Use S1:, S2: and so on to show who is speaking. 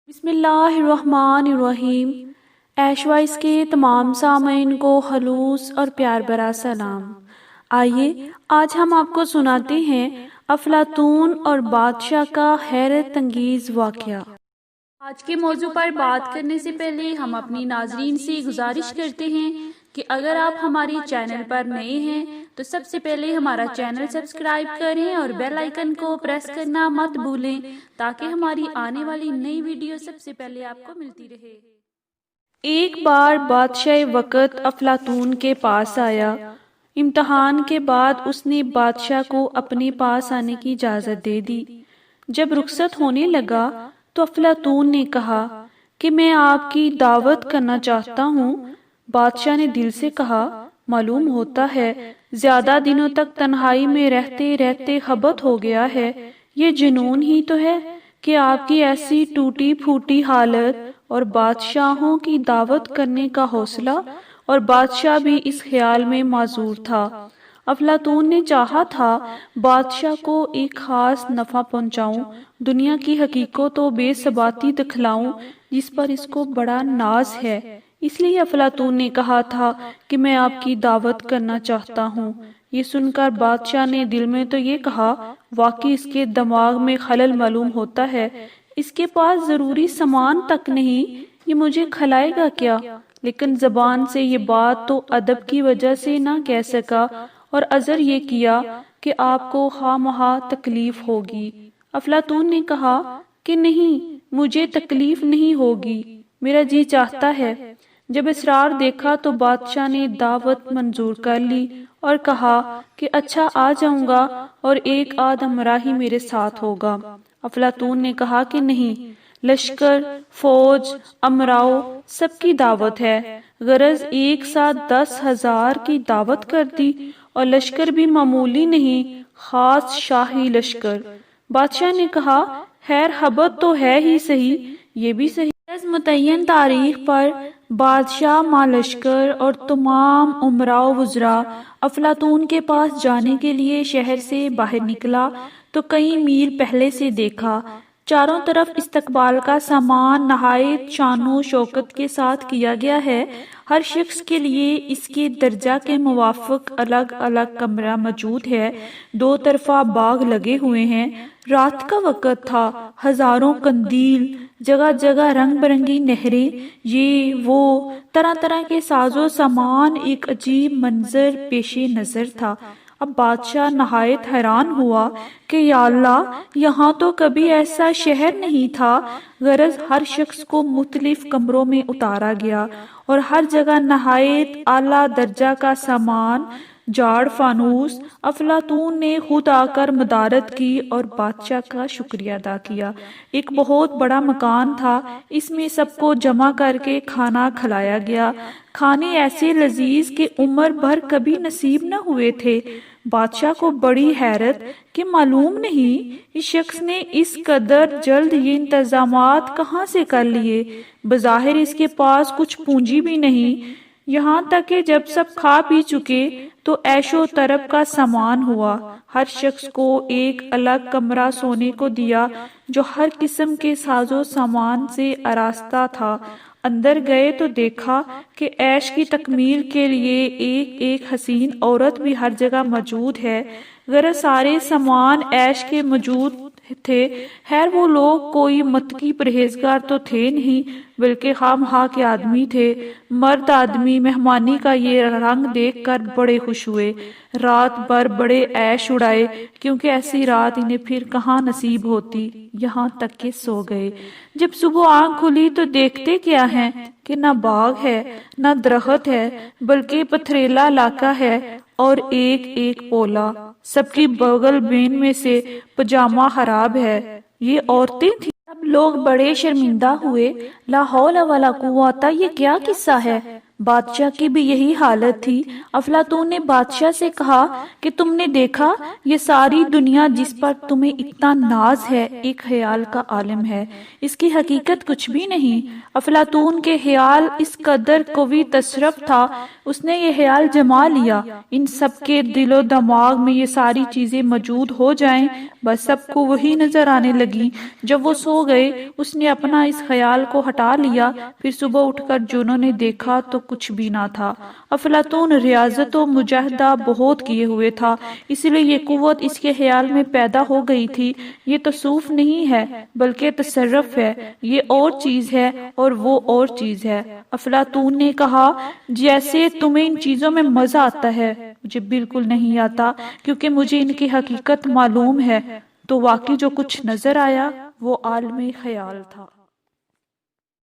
S1: بسم اللہ الرحمن الرحیم۔ ایش وائس کے تمام سامعین کو خلوص اور پیار بھرا سلام۔ آئیے آج ہم آپ کو سناتے ہیں افلاطون اور بادشاہ کا حیرت انگیز واقعہ۔ آج کے موضوع پر بات کرنے سے پہلے ہم اپنی ناظرین سے گزارش کرتے ہیں کہ اگر آپ ہماری چینل پر نئے ہیں تو سب سے پہلے ہمارا چینل سبسکرائب کریں اور بیل آئیکن کو پریس کرنا مت بھولیں تاکہ ہماری آنے والی نئی ویڈیو سب سے پہلے آپ کو ملتی رہے۔ ایک بار بادشاہ وقت افلاطون کے پاس آیا۔ امتحان کے بعد اس نے بادشاہ کو اپنے پاس آنے کی اجازت دے دی۔ جب رخصت ہونے لگا تو افلاطون نے کہا کہ میں آپ کی دعوت کرنا چاہتا ہوں۔ بادشاہ نے دل سے کہا، معلوم ہوتا ہے زیادہ دنوں تک تنہائی میں رہتے رہتے خبت ہو گیا ہے۔ یہ جنون ہی تو ہے کہ آپ کی ایسی ٹوٹی پھوٹی حالت اور بادشاہوں کی دعوت کرنے کا حوصلہ، اور بادشاہ بھی اس خیال میں معذور تھا۔ افلاطون نے چاہا تھا بادشاہ کو ایک خاص نفع پہنچاؤں، دنیا کی حقیقت و بے ثباتی دکھلاؤں جس پر اس کو بڑا ناز ہے۔ اس لیے افلاطون نے کہا تھا کہ میں آپ کی دعوت کرنا چاہتا ہوں۔ یہ سن کر بادشاہ نے دل میں تو یہ کہا، واقعی اس کے دماغ میں خلل معلوم ہوتا ہے، اس کے پاس ضروری سامان تک نہیں، یہ مجھے کھلائے گا کیا؟ لیکن زبان سے یہ بات تو ادب کی وجہ سے نہ کہہ سکا اور عذر یہ کیا کہ آپ کو خواہ مخواہ تکلیف ہوگی۔ افلاطون نے کہا کہ نہیں، مجھے تکلیف نہیں ہوگی، میرا جی چاہتا ہے۔ جب اصرار دیکھا تو بادشاہ نے دعوت منظور کر لی اور کہا کہ اچھا آ جاؤں گا اور ایک آدھ ہمراہی میرے ساتھ ہوگا۔ افلاطون نے کہا کہ نہیں، لشکر، فوج، امراؤ سب کی دعوت ہے، غرض ایک ساتھ 10,000 کی دعوت کر دی، اور لشکر بھی معمولی نہیں، خاص شاہی لشکر۔ بادشاہ نے کہا، خیر خبر تو ہے ہی صحیح، یہ بھی صحیح۔ متعین تاریخ پر بادشاہ مع لشکر اور تمام امراء و وزراء افلاطون کے پاس جانے کے لیے شہر سے باہر نکلا تو کئی میل پہلے سے دیکھا چاروں طرف استقبال کا سامان نہایت شان و شوکت کے ساتھ کیا گیا ہے۔ ہر شخص کے لیے اس کے درجہ کے موافق الگ الگ کمرہ موجود ہے، دو طرفہ باغ لگے ہوئے ہیں۔ رات کا وقت تھا، ہزاروں قندیل، جگہ جگہ رنگ برنگی نہریں، یہ وہ طرح طرح کے ساز و سامان، ایک عجیب منظر پیش نظر تھا۔ اب بادشاہ نہایت حیران ہوا کہ یا اللہ، یہاں تو کبھی ایسا شہر نہیں تھا۔ غرض ہر شخص کو مختلف کمروں میں اتارا گیا اور ہر جگہ نہایت اعلیٰ درجہ کا سامان، جاڑ فانوس۔ افلاطون نے خود آ کر مدارت کی اور بادشاہ کا شکریہ ادا کیا۔ ایک بہت بڑا مکان تھا، اس میں سب کو جمع کر کے کھانا کھلایا گیا، کھانے ایسے لذیذ کہ عمر بھر کبھی نصیب نہ ہوئے تھے۔ بادشاہ کو بڑی حیرت کہ معلوم نہیں اس شخص نے اس قدر جلد یہ انتظامات کہاں سے کر لیے، بظاہر اس کے پاس کچھ پونجی بھی نہیں۔ یہاں تک کہ جب سب کھا پی چکے تو عیش و طرب کا سامان ہوا، ہر شخص کو ایک الگ کمرہ سونے کو دیا جو ہر قسم کے ساز و سامان سے آراستہ تھا۔ اندر گئے تو دیکھا کہ عیش کی تکمیل کے لیے ایک ایک حسین عورت بھی ہر جگہ موجود ہے، غرض سارے سامان عیش کے موجود تھے۔ خیر وہ لوگ کوئی متقی پرہیزگار تو تھے نہیں، بلکہ خواہ مخواہ کے آدمی تھے۔ مرد آدمی مہمانی کا یہ رنگ دیکھ کر بڑے خوش ہوئے، رات بھر بڑے عیش اڑائے، کیونکہ ایسی رات انہیں پھر کہاں نصیب ہوتی، یہاں تک کہ سو گئے۔ جب صبح آنکھ کھلی تو دیکھتے کیا ہیں کہ نہ باغ ہے نہ درخت ہے، بلکہ پتھریلا علاقہ ہے اور ایک ایک پولا، سب کی بغل بین میں سے پجامہ خراب ہے۔ یہ عورتیں تھیں۔ سب لوگ بڑے شرمندہ ہوئے، لا حول ولا قوت، یہ کیا قصہ ہے؟ بادشاہ کی بھی یہی حالت تھی۔ افلاطون نے بادشاہ سے کہا کہ تم نے دیکھا یہ ساری دنیا جس پر تمہیں اتنا ناز ہے ایک خیال کا عالم ہے، اس کی حقیقت کچھ بھی نہیں۔ افلاطون کے خیال اس قدر قوی تصرف تھا، اس نے یہ خیال جما لیا ان سب کے دل و دماغ میں یہ ساری چیزیں موجود ہو جائیں، بس سب کو وہی نظر آنے لگی۔ جب وہ سو گئے اس نے اپنا اس خیال کو ہٹا لیا، پھر صبح اٹھ کر جو انہوں نے دیکھا تو کچھ بھی نہ تھا۔ افلاطون ریاضت و مجاہدہ بہت کیے ہوئے تھا، اس لیے یہ قوت اس کے خیال میں پیدا ہو گئی تھی۔ یہ تصوف نہیں ہے بلکہ تصرف ہے، یہ اور چیز ہے اور وہ اور چیز ہے۔ افلاطون نے کہا جیسے تمہیں ان چیزوں میں مزہ آتا ہے، مجھے بالکل نہیں آتا، کیونکہ مجھے ان کی حقیقت معلوم ہے۔ تو واقعی جو کچھ نظر آیا وہ عالم خیال تھا۔